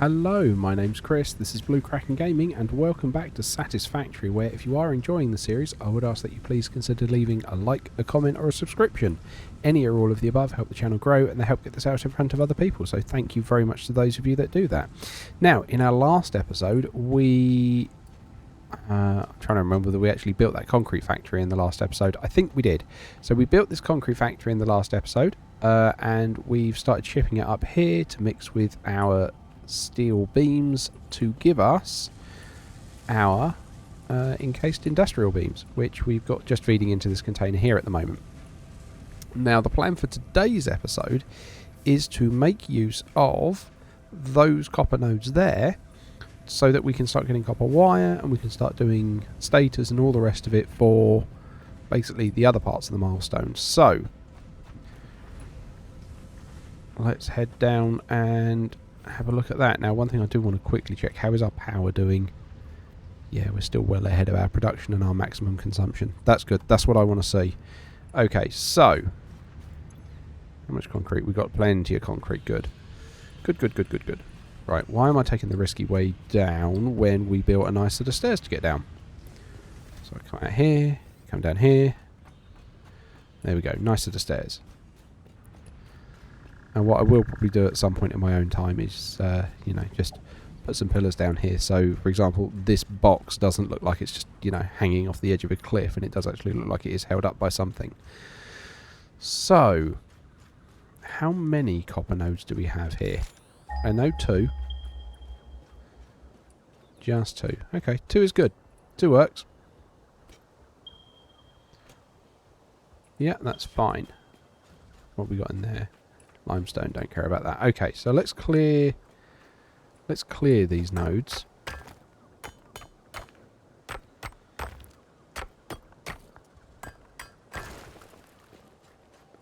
Hello, my name's Chris, this is Blue Kraken Gaming, and welcome back to Satisfactory, where if you are enjoying the series, I would ask that you please consider leaving a like, a comment or a subscription. Any or all of the above help the channel grow and they help get this out in front of other people, so thank you very much to those of you that do that. Now, in our last episode, I'm trying to remember whether we actually built that concrete factory in the last episode. I think we did. So we built this concrete factory in the last episode, and we've started shipping it up here to mix with our steel beams to give us our encased industrial beams, which we've got just feeding into this container here at the moment. Now, the plan for today's episode is to make use of those copper nodes there so that we can start getting copper wire and we can start doing stators and all the rest of it for basically the other parts of the milestone. So let's head down and have a look at that. Now, one thing I do want to quickly check, how is our power doing? Yeah, we're still well ahead of our production and our maximum consumption. That's good. That's what I want to see. Okay, so how much concrete? We've got plenty of concrete. Good. Good. Right, why am I taking the risky way down when we built a nice set of stairs to get down? So I come out here, come down here. There we go. Nice set of stairs. And what I will probably do at some point in my own time is, just put some pillars down here. So, for example, this box doesn't look like it's just, hanging off the edge of a cliff, and it does actually look like it is held up by something. So, how many copper nodes do we have here? I know 2. Just 2. Okay, 2 is good. 2 works. Yeah, that's fine. What have we got in there? Limestone, don't care about that. Okay, so let's clear these nodes.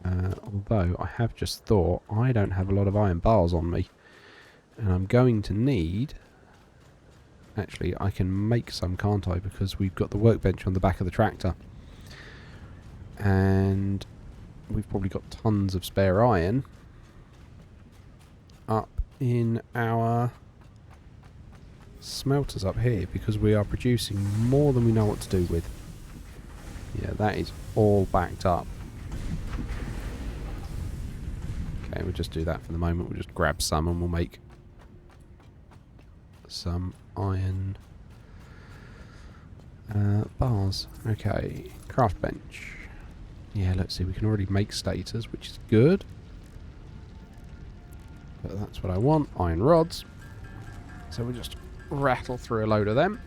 Although I have just thought I don't have a lot of iron bars on me, and I'm going to need. Actually, I can make some, can't I? Because we've got the workbench on the back of the tractor, and we've probably got tons of spare iron up in our smelters up here, because we are producing more than we know what to do with. Yeah, that is all backed up. Okay, we'll just do that for the moment. We'll just grab some and we'll make some iron bars. Okay, craft bench. Yeah, let's see, we can already make stators, which is good. But that's what I want, iron rods. So we'll just rattle through a load of them.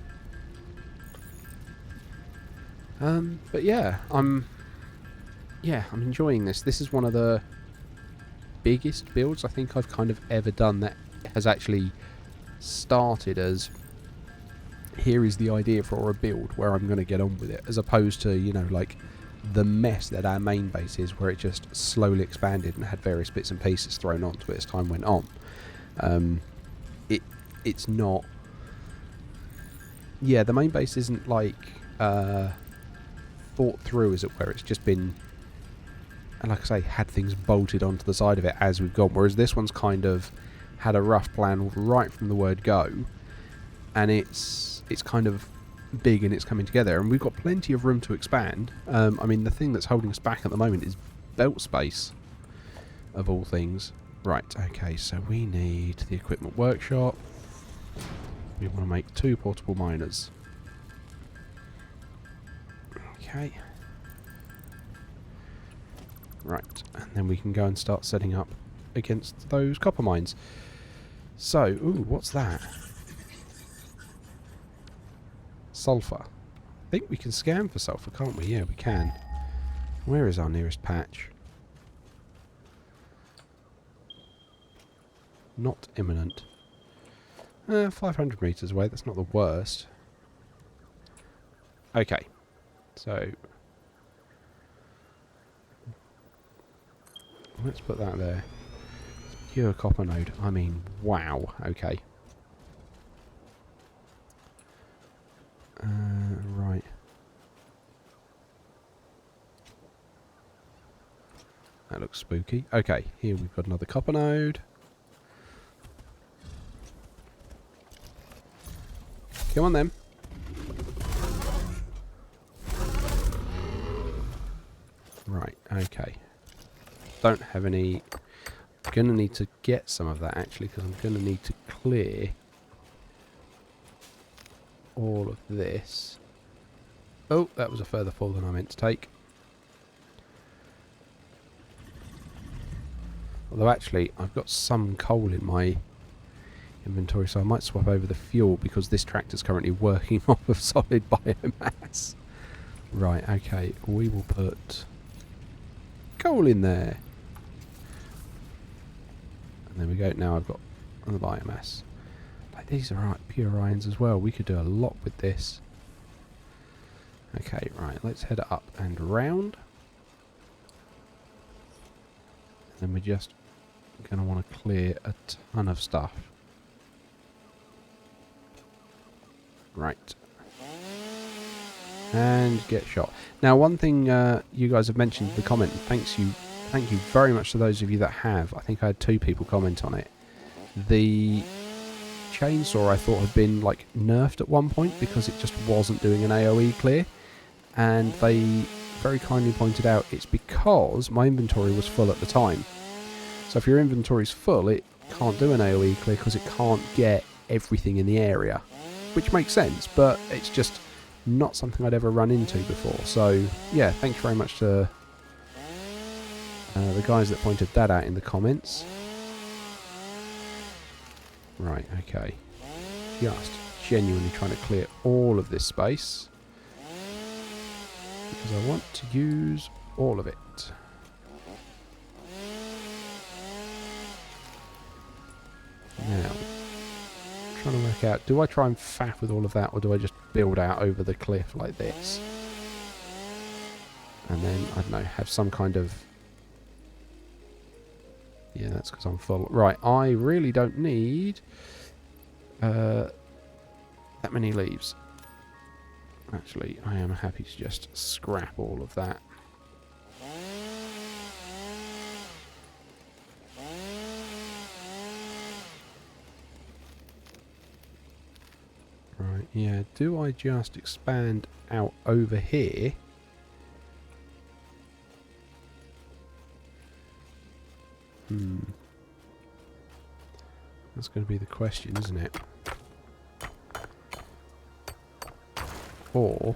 But yeah, I'm enjoying this. This is one of the biggest builds I think I've kind of ever done that has actually started as, here is the idea for a build where I'm going to get on with it, as opposed to, like the mess that our main base is, where it just slowly expanded and had various bits and pieces thrown onto it as time went on. It's not. Yeah, the main base isn't like thought through, as it were. It's just been, and like I say, had things bolted onto the side of it as we've gone. Whereas this one's kind of had a rough plan right from the word go, and it's kind of big and it's coming together, and we've got plenty of room to expand. I mean, the thing that's holding us back at the moment is belt space, of all things. Right, okay, so we need the equipment workshop. We want to make 2 portable miners. Okay. Right, and then we can go and start setting up against those copper mines. So, ooh, what's that? Sulfur. I think we can scan for sulfur, can't we? Yeah, we can. Where is our nearest patch? Not imminent. 500 meters away, that's not the worst. Okay, so let's put that there. Pure copper node. I mean, wow. Okay. Right. That looks spooky. Okay, here we've got another copper node. Come on then. Right, okay. Don't have any... I'm going to need to get some of that actually, because I'm going to need to clear all of this. Oh, that was a further fall than I meant to take. Although actually, I've got some coal in my inventory, so I might swap over the fuel because this tractor's currently working off of solid biomass. Right, okay, we will put coal in there. And there we go. Now I've got the biomass. Like, these are right, pure irons as well. We could do a lot with this. Okay, right, let's head up and round. And then we're just going to want to clear a ton of stuff. Right. And get shot. Now, one thing you guys have mentioned in the comment, thank you very much to those of you that have. I think I had 2 people comment on it. The chainsaw I thought had been like nerfed at one point because it just wasn't doing an AoE clear, and they very kindly pointed out it's because my inventory was full at the time. So if your inventory's full, it can't do an AoE clear because it can't get everything in the area, which makes sense, but it's just not something I'd ever run into before. So yeah, thanks very much to the guys that pointed that out in the comments. Right, okay. Just genuinely trying to clear all of this space because I want to use all of it. Now, I'm trying to work out, do I try and faff with all of that, or do I just build out over the cliff like this? And then, I don't know, have some kind of... Yeah, that's because I'm full. Right, I really don't need that many leaves. Actually, I am happy to just scrap all of that. Right, yeah, do I just expand out over here? That's going to be the question, isn't it? Or,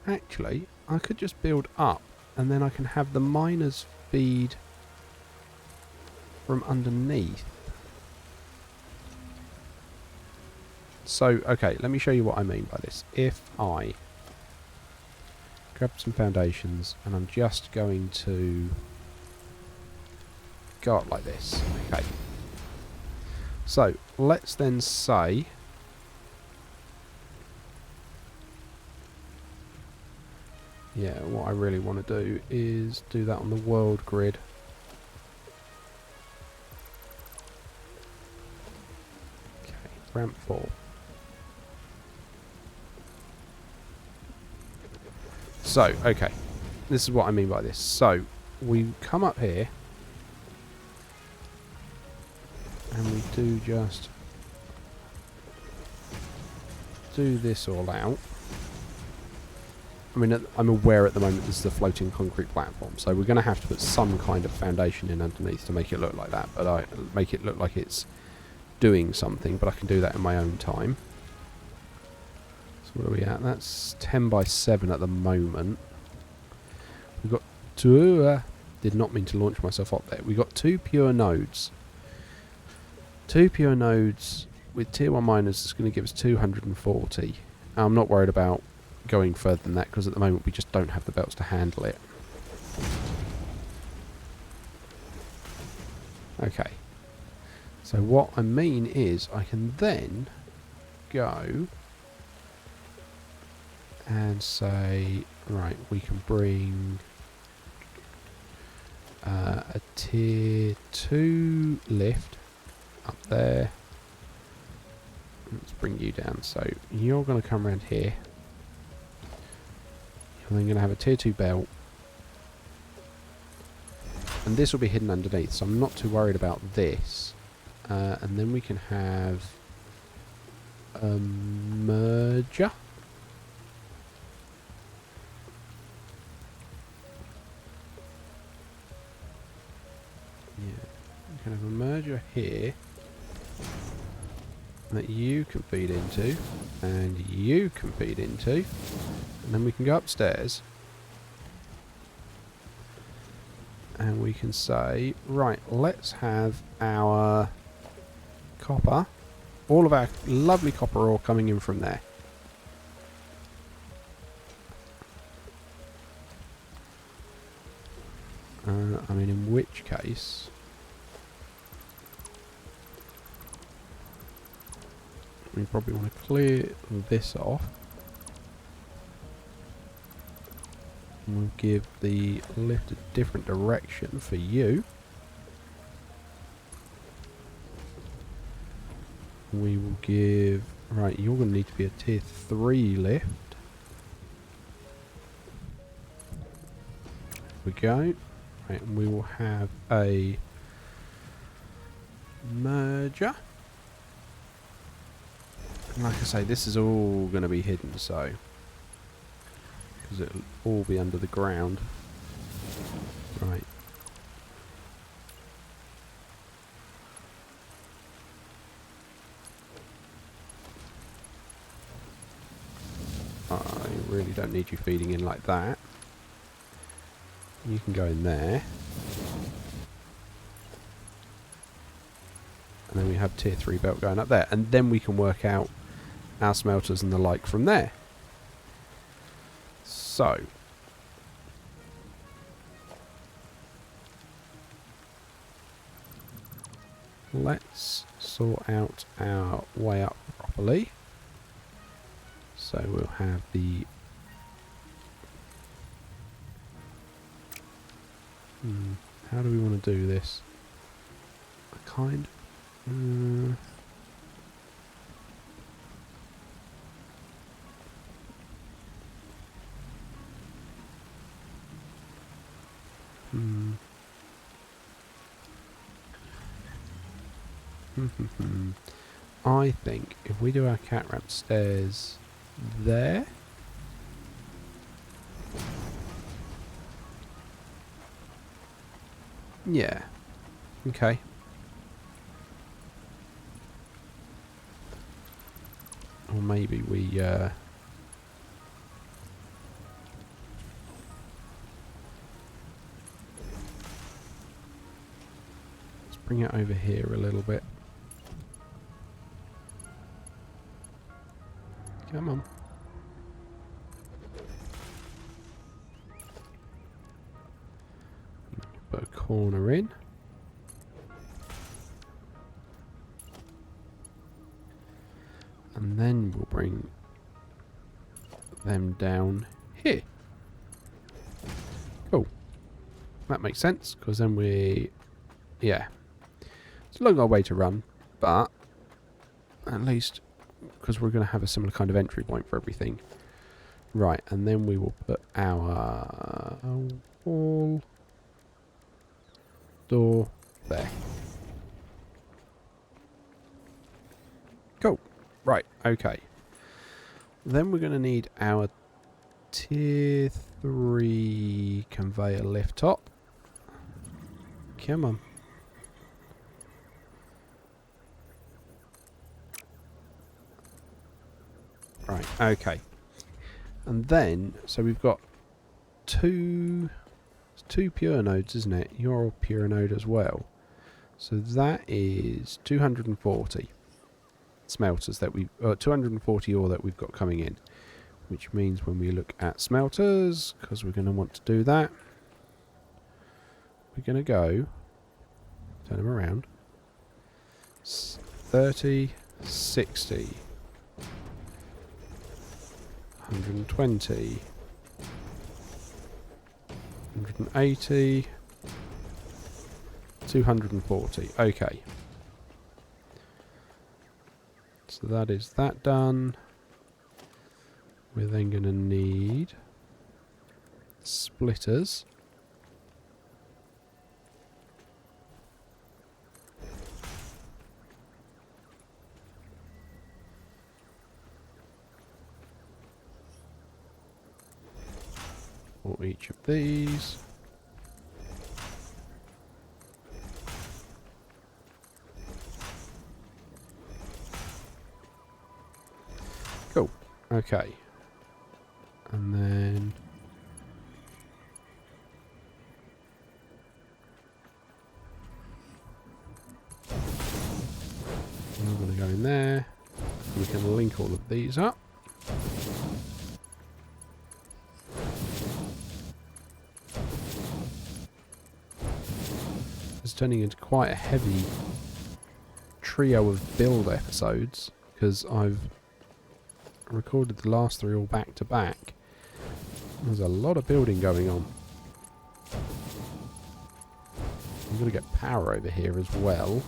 actually, I could just build up and then I can have the miners feed from underneath. So, okay, let me show you what I mean by this. If I grab some foundations and I'm just going to go up like this. Okay. So, let's then say... Yeah, what I really want to do is do that on the world grid. Okay, ramp 4. So, okay. This is what I mean by this. So, we come up here. And we do just do this all out. I mean, I'm aware at the moment this is a floating concrete platform, so we're going to have to put some kind of foundation in underneath to make it look like that, but I make it look like it's doing something, but I can do that in my own time. So what are we at? That's 10 by 7 at the moment. We've got 2... did not mean to launch myself up there. We've got 2 pure nodes. 2 pure nodes with tier 1 miners is going to give us 240. I'm not worried about going further than that because at the moment we just don't have the belts to handle it. Okay. So what I mean is I can then go and say, right, we can bring a tier 2 lift up there. Let's bring you down. So you're going to come around here. You're then going to have a tier 2 belt. And this will be hidden underneath, so I'm not too worried about this. And then we can have a merger. Yeah, we can have a merger here that you can feed into, and you can feed into, and then we can go upstairs and we can say, right, let's have our copper, all of our lovely copper ore coming in from there. I mean, in which case, we probably want to clear this off. And we'll give the lift a different direction for you. We will give... Right, you're going to need to be a tier 3 lift. There we go. Right, and we will have a merger. And like I say, this is all going to be hidden, so... because it'll all be under the ground. Right. I really don't need you feeding in like that. You can go in there. And then we have tier 3 belt going up there. And then we can work out our smelters and the like from there. So. Let's sort out our way up properly. So we'll have the... how do we want to do this? Kind of... I think if we do our cat ramp stairs there... yeah. Okay. Or maybe we... let's bring it over here a little bit. Come on. Put a corner in. And then we'll bring them down here. Cool. That makes sense, because then we... yeah. It's a long old way to run, but at least... because we're going to have a similar kind of entry point for everything. Right, and then we will put our wall door there. Cool. Right, okay. Then we're going to need our tier 3 conveyor lift top. Come on. Right, okay. And then, so we've got two pure nodes, isn't it? You're a pure node as well. So that is 240 smelters that we've... 240 ore that we've got coming in. Which means when we look at smelters, because we're going to want to do that, we're going to go... turn them around. 30, 60... 120, 180, 240. Okay. So that is that done. We're then going to need splitters. each of these. Cool. Okay. And then I'm going to go in there. We can link all of these up. It's turning into quite a heavy trio of build episodes because I've recorded the last 3 all back to back. There's a lot of building going on. I'm going to get power over here as well.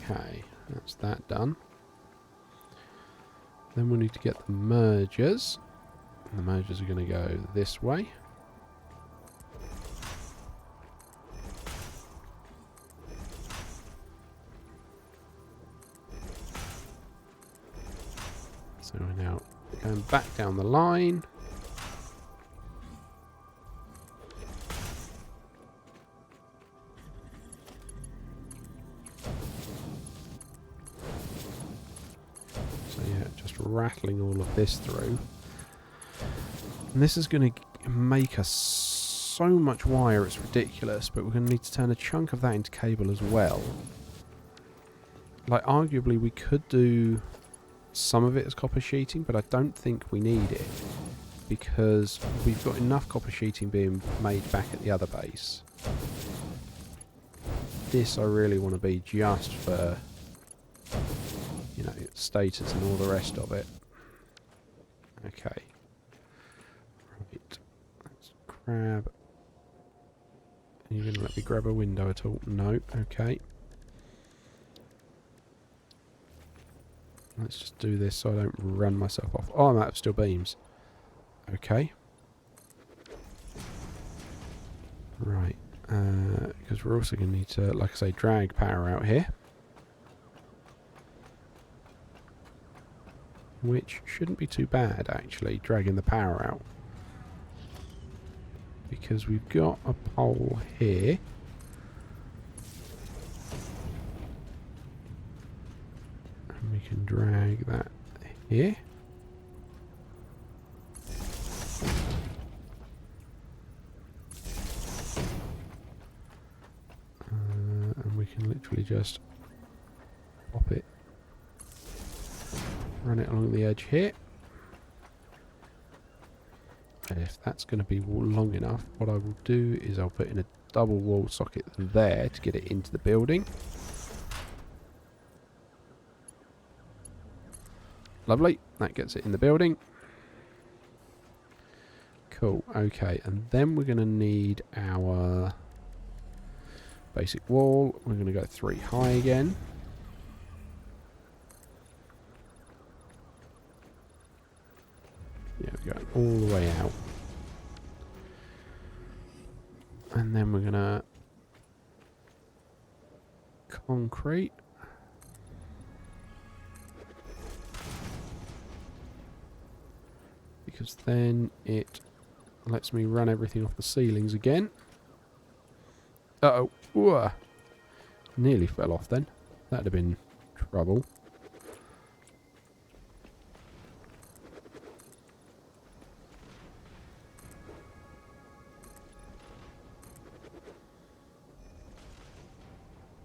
Okay, that's that done. Then we need to get the mergers. And the mergers are going to go this way. So we're now going back down the line. So yeah, just rattling all of this through. And this is going to make us so much wire, it's ridiculous, but we're going to need to turn a chunk of that into cable as well. Like, arguably we could do some of it as copper sheeting, but I don't think we need it because we've got enough copper sheeting being made back at the other base. This I really want to be just for, you know, stators and all the rest of it. Okay. Right. Let's grab... Are you going to let me grab a window at all? No. Okay. Let's just do this so I don't run myself off. Oh, I'm out of steel beams. Okay. Right. Because we're also going to need to, like I say, drag power out here. Which shouldn't be too bad, actually, dragging the power out. Because we've got a pole here. And we can drag that here. And we can literally just pop it, run it along the edge here. And if that's going to be long enough, what I will do is I'll put in a double wall socket there to get it into the building. Lovely, that gets it in the building. Cool, okay, and then we're going to need our basic wall. We're going to go 3 high again. Yeah, we're going all the way out. And then we're going to concrete. Because then it lets me run everything off the ceilings again. Uh-oh. Ooh. Nearly fell off then. That'd have been trouble.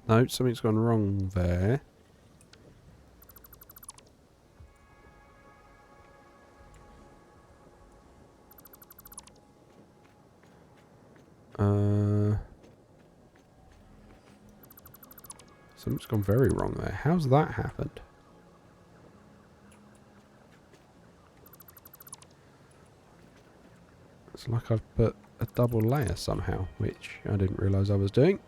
No, something's gone wrong there. Something's gone very wrong there. How's that happened? It's like I've put a double layer somehow, which I didn't realise I was doing.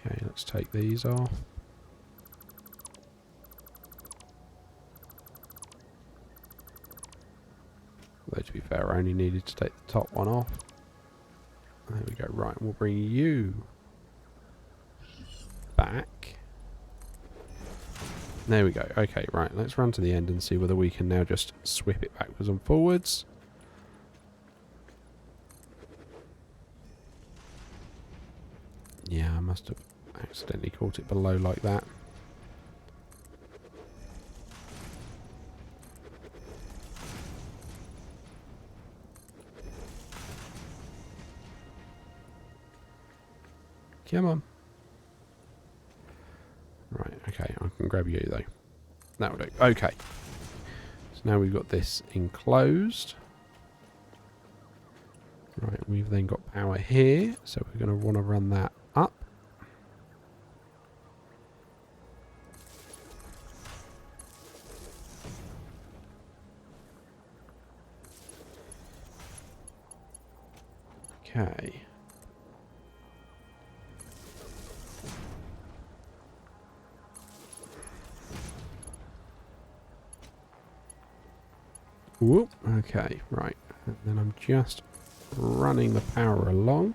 Okay, let's take these off. Although to be fair, I only needed to take the top one off. There we go. Right, we'll bring you back. There we go. Okay, right. Let's run to the end and see whether we can now just swip it backwards and forwards. Yeah, I must have accidentally caught it below like that. Come on. Right, okay, I can grab you though. That will do. Okay. So now we've got this enclosed. Right, we've then got power here, so we're going to want to run that up. Okay. Whoop. Okay, right. And then I'm just running the power along.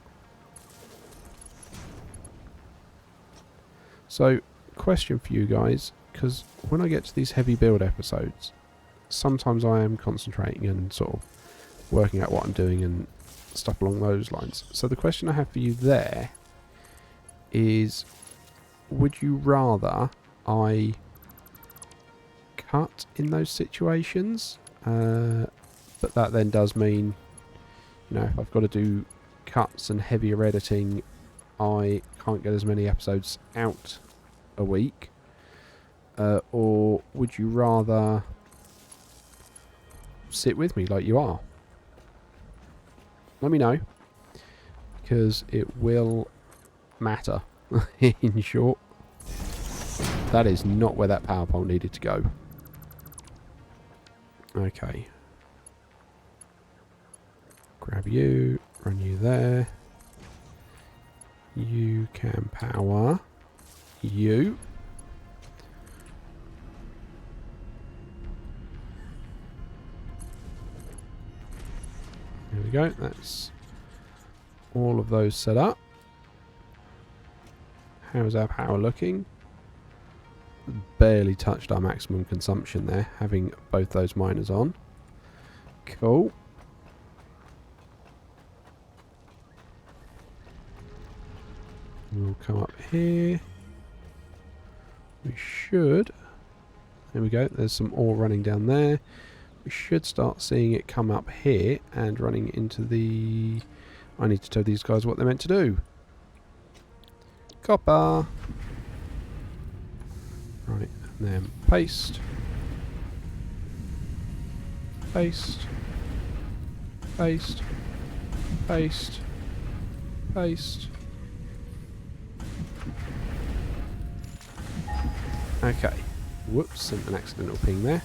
So, question for you guys, because when I get to these heavy build episodes, sometimes I am concentrating and sort of working out what I'm doing and stuff along those lines. So the question I have for you there is, would you rather I cut in those situations? But that then does mean, you know, if I've got to do cuts and heavier editing, I can't get as many episodes out a week. Or would you rather sit with me like you are? Let me know, because it will matter. In short, that is not where that power pole needed to go. Okay. Grab you, run you there. You can power you. There we go, that's all of those set up. How's our power looking? Barely touched our maximum consumption there, having both those miners on. Cool. We'll come up here. We should. There we go, there's some ore running down there. We should start seeing it come up here and running into the... I need to tell these guys what they're meant to do. Copper. Right, and then paste. Paste. Paste. Paste. Paste. Okay. Whoops, sent an accidental ping there.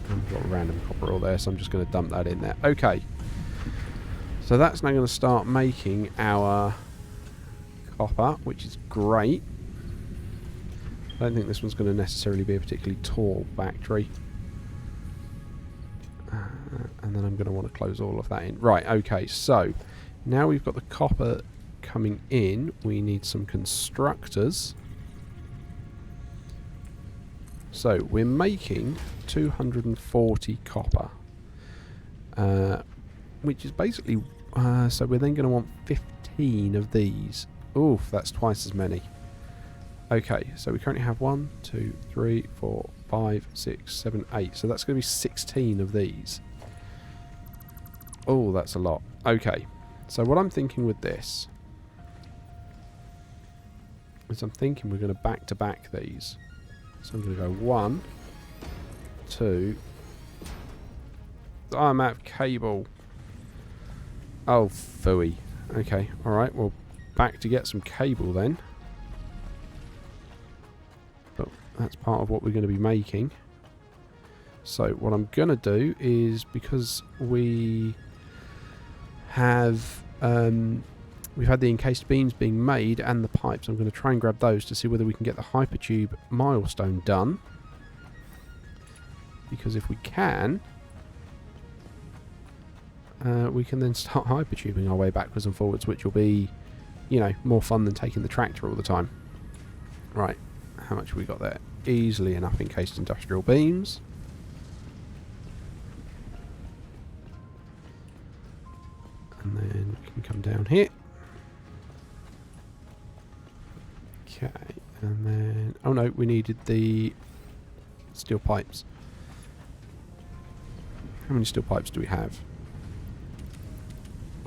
I've got a random copper ore there, so I'm just going to dump that in there. Okay. So that's now going to start making our copper, which is great. I don't think this one's going to necessarily be a particularly tall factory. And then I'm going to want to close all of that in. Right, okay, so now we've got the copper coming in. We need some constructors. So we're making 240 copper, which is basically, so we're then going to want 15 of these. Oof, that's twice as many. Okay, so we currently have 1, 2, 3, 4, 5, 6, 7, 8. So that's going to be 16 of these. Oh, that's a lot. Okay, so what I'm thinking with this is I'm thinking we're going to back-to-back these. So I'm going to go 1, 2. Oh, I'm out of cable. Oh, phooey. Okay, alright, well, back to get some cable then. But that's part of what we're going to be making. So what I'm going to do is, because we have... we've had the encased beams being made and the pipes. I'm going to try and grab those to see whether we can get the Hypertube milestone done. Because if we can, we can then start hypertubing our way backwards and forwards, which will be, you know, more fun than taking the tractor all the time. Right, how much have we got there? Easily enough encased industrial beams. And then we can come down here. Okay, and then... oh no, we needed the steel pipes. How many steel pipes do we have?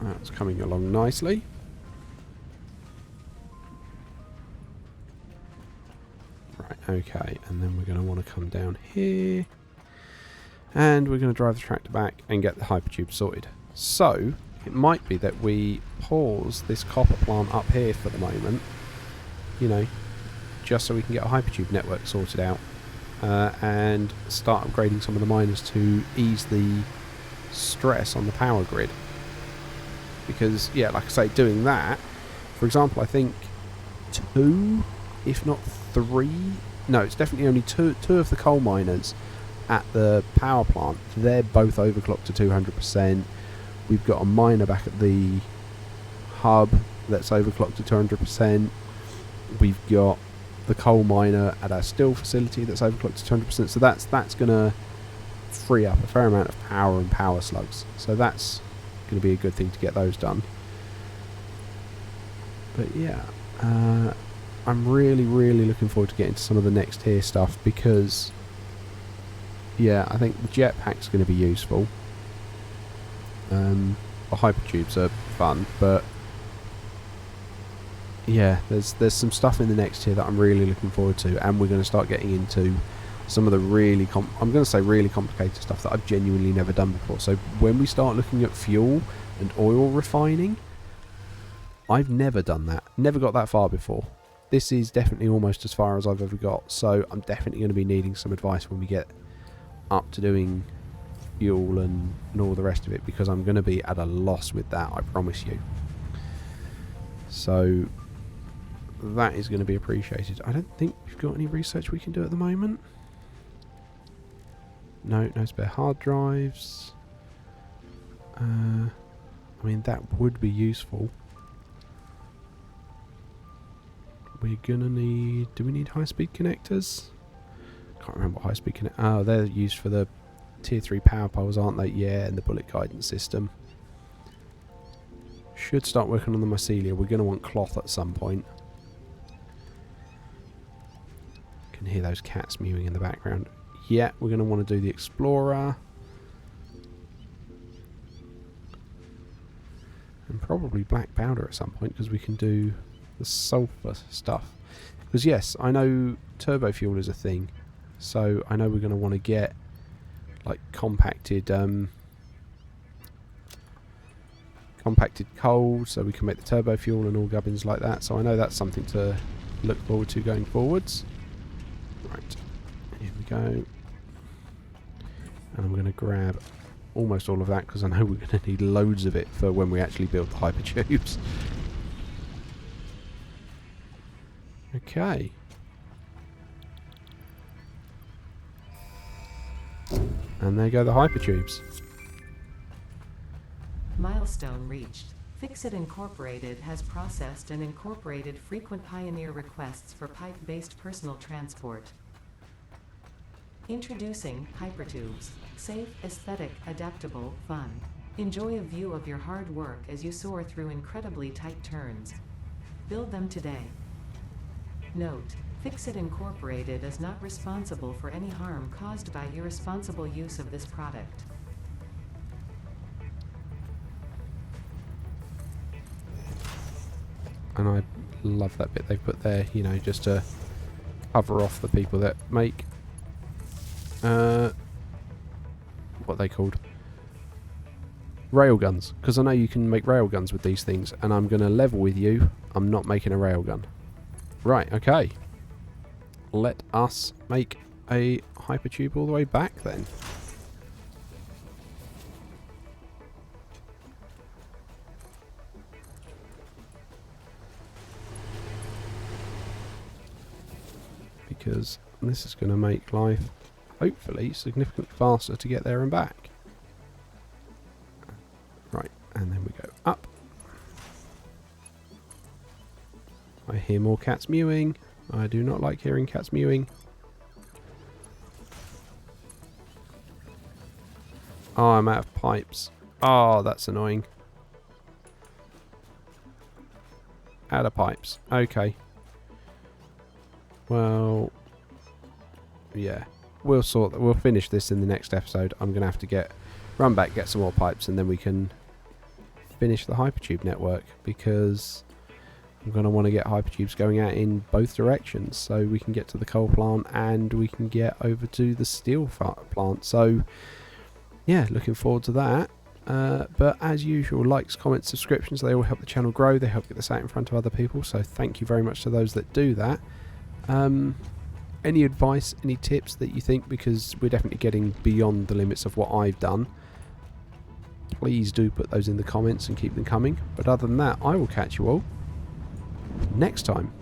That's coming along nicely. Right, okay, and then we're going to want to come down here. And we're going to drive the tractor back and get the hypertube sorted. So, it might be that we pause this copper plant up here for the moment. You know, just so we can get a hypertube network sorted out. And start upgrading some of the miners to ease the stress on the power grid. Because, yeah, like I say, doing that, for example, I think 2, if not 3, no, it's definitely only two of the coal miners at the power plant. They're both overclocked to 200%. We've got a miner back at the hub that's overclocked to 200%. We've got the coal miner at our steel facility that's overclocked to 200%. So that's going to free up a fair amount of power and power slugs. So that's going to be a good thing to get those done. But yeah, I'm really looking forward to getting to some of the next tier stuff, because yeah, I think the jetpack's going to be useful. The hypertubes are fun, but yeah, there's some stuff in the next tier that I'm really looking forward to, and we're going to start getting into some of the really I'm going to say really complicated stuff that I've genuinely never done before. So when we start looking at fuel and oil refining, I've never done that, never got that far before. This is definitely almost as far as I've ever got, so I'm definitely going to be needing some advice when we get up to doing fuel and all the rest of it, because I'm going to be at a loss with that, I promise you. So that is going to be appreciated. I don't think we've got any research we can do at the moment. No spare hard drives. I mean, that would be useful. We're gonna need... do we need high-speed connectors? Can't remember what high-speed connectors... oh, they're used for the tier 3 power poles, aren't they? Yeah, and the bullet guidance system. Should start working on the mycelia. We're going to want cloth at some point. Can hear those cats mewing in the background. Yeah, we're going to want to do the explorer. And probably black powder at some point, because we can do the sulfur stuff. Because yes, I know turbo fuel is a thing. So I know we're going to want to get like compacted coal, so we can make the turbo fuel and all gubbins like that. So I know that's something to look forward to going forwards. Right, here we go. And I'm going to grab almost all of that, because I know we're going to need loads of it for when we actually build the hypertubes. Okay. And there go the hypertubes. Milestone reached. Fixit Incorporated has processed and incorporated frequent Pioneer requests for pipe-based personal transport. Introducing Hypertubes. Safe, aesthetic, adaptable, fun. Enjoy a view of your hard work as you soar through incredibly tight turns. Build them today. Note: Fixit Incorporated is not responsible for any harm caused by irresponsible use of this product. And I love that bit they put there, you know, just to cover off the people that make what they called railguns, because I know you can make railguns with these things, and I'm going to level with you, I'm not making a railgun. Right, okay. Let us make a hypertube all the way back then. Because this is going to make life, hopefully, significantly faster to get there and back. And then we go up. I hear more cats mewing. I do not like hearing cats mewing. Oh, I'm out of pipes. Oh, that's annoying. Out of pipes. Okay. Well, yeah. We'll sort that. We'll finish this in the next episode. I'm going to have to run back, get some more pipes, and then we can finish the Hypertube network, because I'm going to want to get Hypertubes going out in both directions, so we can get to the coal plant and we can get over to the steel plant. So yeah, looking forward to that. But as usual, likes, comments, subscriptions, they all help the channel grow. They help get this out in front of other people, so thank you very much to those that do that. Any advice, any tips that you think, because we're definitely getting beyond the limits of what I've done, please do put those in the comments and keep them coming. But other than that, I will catch you all next time.